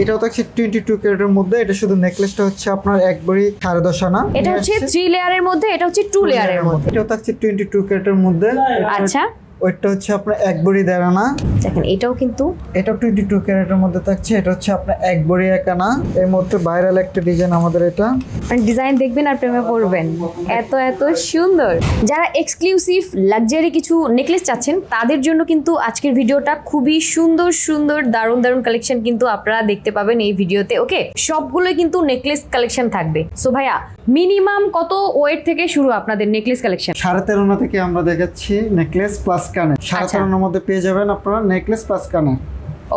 এটাও থাকছে 22 ক্যারেটের মধ্যে। এটা শুধু নেকলেসটা হচ্ছে আপনার এক ভরি 10.5 আনা। এটা হচ্ছে 3 লেয়ারের মধ্যে, এটা হচ্ছে 2 লেয়ারের মধ্যে। এটাও থাকছে 22 ক্যারেটের মধ্যে। আচ্ছা, ওইটা হচ্ছে আপনার এক ভরি 1.5 আনা। দেখেন এটাও কিন্তু, এটাও 22 ক্যারেটের মধ্যে থাকছে। এটা হচ্ছে আপনার এক ভরি 1 আনা। এর মধ্যে ভাইরাল একটা ডিজাইন আমাদের এটা। মানে ডিজাইন দেখবেন আর প্রেমে পড়বেন, এত এত সুন্দর। যারা এক্সক্লুসিভ লাক্সারি কিছু নেকলেস চাচ্ছেন তাদের জন্য কিন্তু আজকের ভিডিওটা খুবই সুন্দর সুন্দর দারুণ দারুণ কালেকশন কিন্তু আপনারা দেখতে পাবেন এই ভিডিওতে। ওকে, সবগুলোই কিন্তু নেকলেস কালেকশন থাকবে। সো ভাইয়া, মিনিমাম কত ওয়েট থেকে শুরু আপনাদের নেকলেস কালেকশন? 13.5 থেকে আমরা দেখাচ্ছি নেকলেস প্লাস কানে। 13.5 মধ্যে পেয়ে যাবেন আপনারা নেকলেস প্লাস কানে।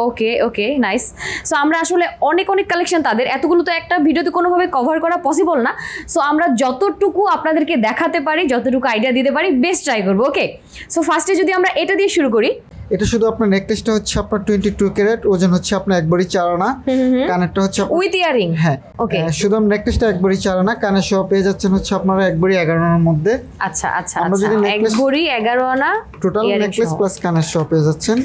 ওকে ওকে, নাইস। সো আমরা আসলে অনেক অনেক কালেকশন, তাদের এতগুলো তো একটা ভিডিওতে কোনোভাবে কভার করা পসিবল না। সো আমরা যতটুকু আপনাদেরকে দেখাতে পারি, যতটুকু আইডিয়া দিতে পারি, বেস্ট ট্রাই করবো। ওকে, সো ফার্স্টে যদি আমরা এটা দিয়ে শুরু করি। এটা শুধু আপনার নেকলেসটা হচ্ছে আপনার 22 ক্যারেট, ওজন হচ্ছে আপনার এক ভরি 4 আনা। কানেরটা হচ্ছে উইথ ইয়ারিং। হ্যাঁ, ওকে। শুধু নেকলেসটা এক ভরি 4 আনা, কানের সহ পেয়ে যাচ্ছেন হচ্ছে আপনারা এক ভরি 11 আনার মধ্যে। আচ্ছা আচ্ছা, এক ভরি 11 আনা টোটাল নেকলেস প্লাস কানের সহ পেয়ে যাচ্ছেন।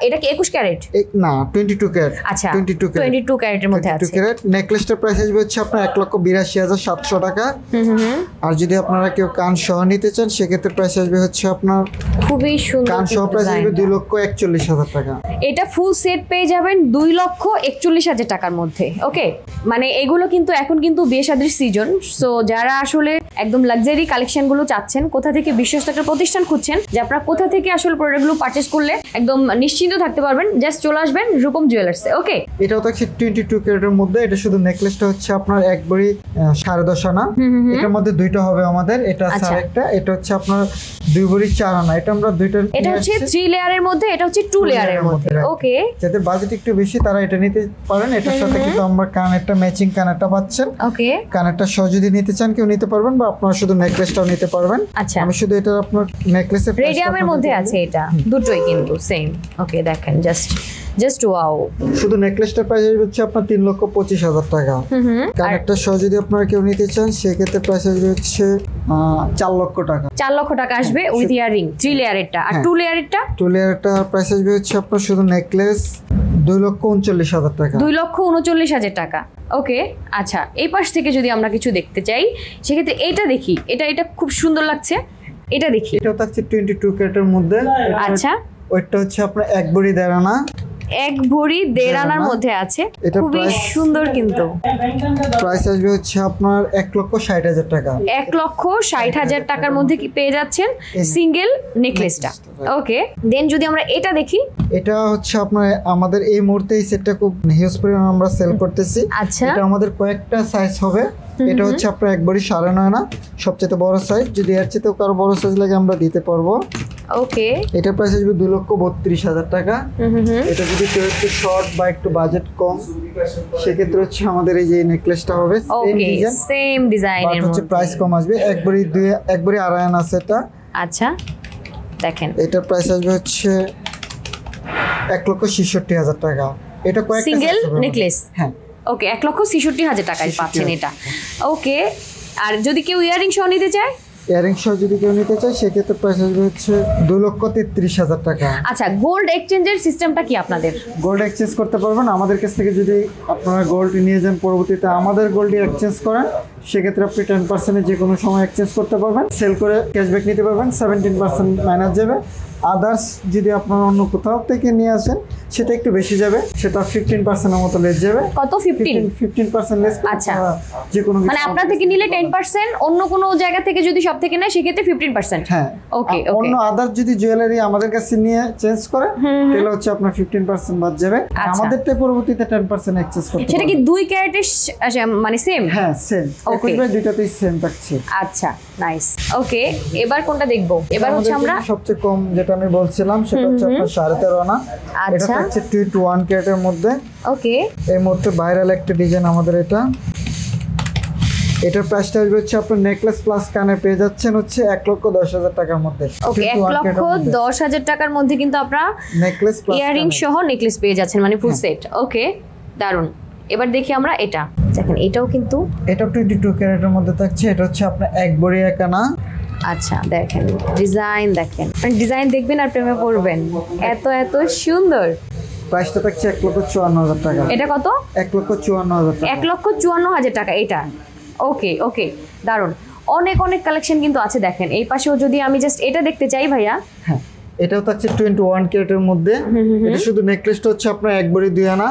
এটা কি 21 ক্যারেট? না, 22 ক্যারেট। আচ্ছা, 22 ক্যারেটের মধ্যে আছে। 22 ক্যারেট নেকলেসটার প্রাইস আসবে হচ্ছে আপনার 1,82,700 টাকা। আর যদি আপনারা কেউ কান সহ নিতে চান সেক্ষেত্রে প্রাইস আসবে হচ্ছে আপনার খুবই সুন্দর, কান সহ প্রাইস আসবে 2,41,000 টাকা। এটা ফুল সেট পেয়ে যাবেন 2,41,000 টাকার মধ্যে। ওকে, মানে এগুলো কিন্তু এখন কিন্তু বিয়ে শাদীর সিজন। সো যারা আসলে একদম লাক্সারি কালেকশন গুলো চাচ্ছেন, কোথা থেকে বিশ্বস্ত একটা প্রতিষ্ঠান খুঁজছেন যে আপনারা কোথা থেকে আসলে প্রোডাক্টগুলো পারচেজ করলে একদম নিশ্চিন্ত থাকতে পারবেন, জাস্ট চলে আসবেন রূপম জুয়েলার্সে। ওকে, এটাও থাকছে 22 ক্যারেটের মধ্যে। এটা শুধু নেকলেসটা হচ্ছে আপনার এক ভরি 10.5 আনা। এটার মধ্যে দুইটা হবে আমাদের, এটা আর একটা। এটা হচ্ছে আপনার 2 ভরি 4 আনা। এটা আমরা দুইটা, এটা হচ্ছে 3 লেয়ারের মধ্যে, এটা হচ্ছে 2 লেয়ারের মধ্যে। ওকে, যাদের বাজেট একটু বেশি তারা এটা নিতে পারেন। এটার সাথে কিন্তু আমরা কানেরটা ম্যাচিং কানেরটা পাচ্ছেন। ওকে, কানেরটা সহ যদি নিতে চান কেউ নিতে পারবেন, বা আপনারা শুধু নেকলেসটাও নিতে পারবেন। আচ্ছা, আমি শুধু এটা আপনার নেকলেসের রেডিয়ামের মধ্যে আছে, এটা দুটোই কিন্তু সেম। ওকে, দেখেন জাস্ট ওয়াও। শুধু নেকলেসটার প্রাইস হচ্ছে আপনার 3,25,000 টাকা। কানেরটা সহ যদি আপনারা কেউ নিতে চান সেক্ষেত্রে প্রাইস হচ্ছে 4 লক্ষ টাকা। 4 লক্ষ টাকা আসবে উইথ ইয়ারিং 3 লেয়ারেরটা। আর 2 লেয়ারেরটা? 2 লেয়ারেরটা প্রাইস আসবে হচ্ছে আপনার শুধু নেকলেস 2,39,000 টাকা। 2,39,000 টাকা। ওকে, আচ্ছা, এই পাশ থেকে যদি আমরা কিছু দেখতে চাই সেক্ষেত্রে এইটা দেখি। এটা খুব সুন্দর লাগছে, এটা দেখি। এটাও থাকছে 22 ক্যারেটের মধ্যে। আচ্ছা, ওইটা হচ্ছে আপনার এক ভরি 1.5 আনা। এক ভরি 1.5 আনার মধ্যে আছে, খুবই সুন্দর। কিন্তু প্রাইস আসবে হচ্ছে আপনার 1,60,000 টাকা। 1,60,000 টাকার মধ্যে কি পেয়ে যাচ্ছেন সিঙ্গেল নেকলেসটা। ওকে, দেন যদি আমরা এটা দেখি, এটা হচ্ছে আপনার আমাদের এই মুহূর্তে এই সেটটা খুব হিউজ পরিমাণ আমরা সেল করতেছি। আচ্ছা, এটা আমাদের কয়েকটা সাইজ হবে। এটা হচ্ছে আপনার এক ভরি 9.5 আনা, সবচেয়ে বড় সাইজ। যদি এর চেয়ে কারো বড় সাইজ লাগে আমরা দিতে পারবো। ওকে, এটা প্রাইস আসবে 2,32,000 টাকা। এটা যদি কেউ একটু শর্ট বা একটু বাজেট কম সেক্ষেত্রে হচ্ছে আমাদের এই যে নেকলেসটা হবে সেম ডিজাইনের হচ্ছে প্রাইস কম আসবে। এক ভরি 2.5 আনা আছে এটা। আচ্ছা, দেখেন এটার প্রাইস আসবে হচ্ছে 1,66,000 টাকা। এটা কয়েকটা সিঙ্গেল নেকলেস। হ্যাঁ, ওকে, 1,66,000 টাকায় পাচ্ছেন এটা। ওকে, আর যদি কেউ ইয়ারিং সহ নিতে চায়? ইয়ারিং সহ যদি কেউ নিতে চায় সেক্ষেত্রে প্রাইস আসবে হচ্ছে 2,33,000 টাকা। আচ্ছা, গোল্ড এক্সচেঞ্জের সিস্টেমটা কি আপনাদের? গোল্ড এক্সচেঞ্জ করতে পারবেন আমাদের কাছ থেকে। যদি আপনারা গোল্ড নিয়ে যান পরবর্তীতে আমাদের গোল্ড এক্সচেঞ্জ করেন সেক্ষেত্রে আপনি 10% যে কোনো সময় এক্সচেঞ্জ করতে পারবেন। সেল করে ক্যাশব্যাক নিতে পারবেন, 17% মাইনাস যাবে। আদার্স যদি আপনারা অন্য কোথাও থেকে নিয়ে আসেন সেটা একটু বেশি যাবে, সেটা 15% মতো লেস যাবে। কত? 15% লেস। আচ্ছা, যে কোনো মানে আপনার থেকে নিলে 10%, অন্য কোনো জায়গা থেকে যদি সব থেকে নেয় সেক্ষেত্রে 15%। হ্যাঁ, ওকে। অন্য আদার্স যদি জুয়েলারি আমাদের কাছে নিয়ে চেঞ্জ করে তাহলে হচ্ছে আপনার 15% বাদ যাবে। আমাদেরটা পরবর্তীতে 10% এক্সচেঞ্জ করতে। সেটা কি 2 ক্যারেটের মানে সেম? হ্যাঁ, সেম। ওকে, দুইটাতেই সেম থাকছে। আচ্ছা, নাইস। ওকে, এবার কোনটা দেখবো? এবার হচ্ছে আমরা সবচেয়ে কম যেটা আমি বলছিলাম সেটা হচ্ছে আপনার 13.5 আনা। এটা হচ্ছে 21 ক্যারেটের মধ্যে। ওকে, এই মুহূর্তে ভাইরাল একটা ডিজাইন আমাদের এটা। এটার প্রাইসটা হচ্ছে আপনার নেকলেস প্লাস কানে পেয়ে যাচ্ছেন হচ্ছে 1,10,000 টাকার মধ্যে। ওকে, 1,10,000 টাকার মধ্যে কিন্তু আপনারা নেকলেস প্লাস ইয়ারিং সহ নেকলেস পেয়ে যাচ্ছেন, মানে ফুল সেট। ওকে, দারুন। এবার দেখি আমরা এটা। দেখেন এটাও কিন্তু, এটা 22 ক্যারেটের মধ্যে থাকছে। এটা হচ্ছে আপনার এক ভরি 1 আনা। আচ্ছা, দেখেন ডিজাইন, দেখেন মানে ডিজাইন দেখবেন আর প্রেমে পড়বেন, এত এত সুন্দর। প্রাইসটা থাকছে 1,54,000 টাকা। এটা কত? 1,54,000 টাকা। 1,54,000 টাকা এটা। ওকে ওকে, দারুন। অনেক অনেক কালেকশন কিন্তু আছে, দেখেন এই পাশেও যদি আমি জাস্ট এটা দেখতে চাই ভাইয়া। হ্যাঁ, এটাও থাকছে 21 ক্যারেটের মধ্যে। এটা শুধু নেকলেসটা হচ্ছে আপনার 1 ভরি 2 আনা,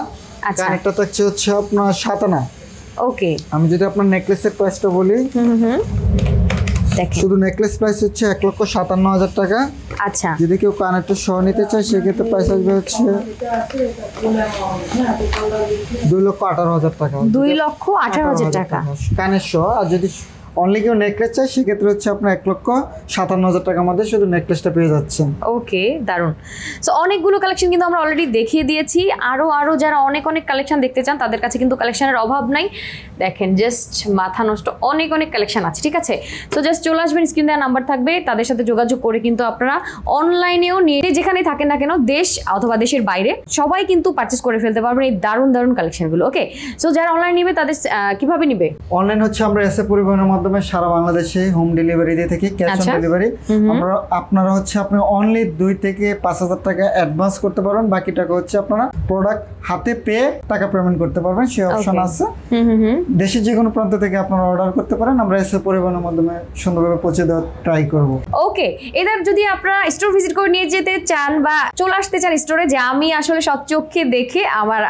আচ্ছা। কানেরটা থাকছে হচ্ছে আপনার 7 আনা। ওকে, আমি যদি আপনার নেকলেসের প্রাইসটা বলি, দেখেন শুধু নেকলেস প্রাইস হচ্ছে 1,57,000 টাকা। আচ্ছা, যদি কেউ কানেরটা সহ নিতে চায় সেক্ষেত্রে প্রাইস আসবে হচ্ছে 2,18,000 টাকা। 2,18,000 টাকা কানের সহ। আর যদি অনলি কেউ নেকলেস চাই সেক্ষেত্রে হচ্ছে আপনার 1,57,000 টাকার মধ্যে শুধু নেকলেসটা পেয়ে যাচ্ছেন। ওকে, দারুন। সো অনেকগুলো কালেকশন কিন্তু আমরা অলরেডি দেখিয়ে দিয়েছি। আরো যারা অনেক অনেক কালেকশন দেখতে চান তাদের কাছে কিন্তু কালেকশনের অভাব নাই। দেখেন জাস্ট মাথা নষ্ট অনেক অনেক কালেকশন আছে, ঠিক আছে? তো জাস্ট চলে আসবেন, স্ক্রিন দেওয়া নাম্বার থাকবে, তাদের সাথে যোগাযোগ করে কিন্তু আপনারা অনলাইনেও নিয়ে যেখানেই থাকেন না কেন, দেশ অথবা দেশের বাইরে, সবাই কিন্তু পারচেস করে ফেলতে পারবেন এই দারুণ দারুণ কালেকশনগুলো। ওকে, সো যারা অনলাইন নিবে তাদের কিভাবে নিবে? অনলাইন হচ্ছে আমরা এসএ পরিবহনের মাধ্যমে সারা বাংলাদেশে হোম ডেলিভারি দিয়ে থাকি, ক্যাশ অন ডেলিভারি। আপনারা হচ্ছে আপনি অনলি 2 থেকে 5,000 টাকা অ্যাডভান্স করতে পারবেন, বাকি টাকা হচ্ছে আপনারা প্রোডাক্ট হাতে পেয়ে টাকা পেমেন্ট করতে পারবেন, সেই অপশন আছে। দেশের যে কোনো প্রান্ত থেকে আপনারা অর্ডার করতে পারেন, আমরা এসএ পরিবহনের মাধ্যমে সুন্দরভাবে পৌঁছে দেওয়ার ট্রাই করব। ওকে, এদের যদি আপনারা স্টোর ভিজিট করে নিয়ে যেতে চান বা চলে আসতে চান স্টোরে, যে আমি আসলে সব চোখে দেখে আমার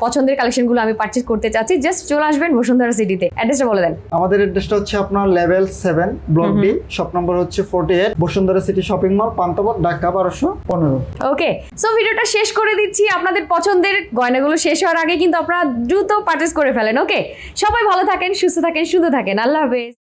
পছন্দের কালেকশনগুলো আমি পারচেজ করতে চাচ্ছি, জাস্ট চলে আসবেন বসুন্ধরা সিটিতে। অ্যাড্রেসটা বলে দেন। আমাদের অ্যাড্রেসটা হচ্ছে আপনার level 7 block D, shop number হচ্ছে 48, Bashundhara city shopping mall, Panthapath, Dhaka 1215। ওকে, সো ভিডিওটা শেষ করে দিচ্ছি। আপনাদের পছন্দের গয়নাগুলো শেষ হওয়ার আগে কিন্তু আপনারা দ্রুত পারচেজ করে ফেলেন। ওকে, সবাই ভালো থাকেন, সুস্থ থাকেন, সুন্দর থাকেন। আল্লাহ হাফেজ।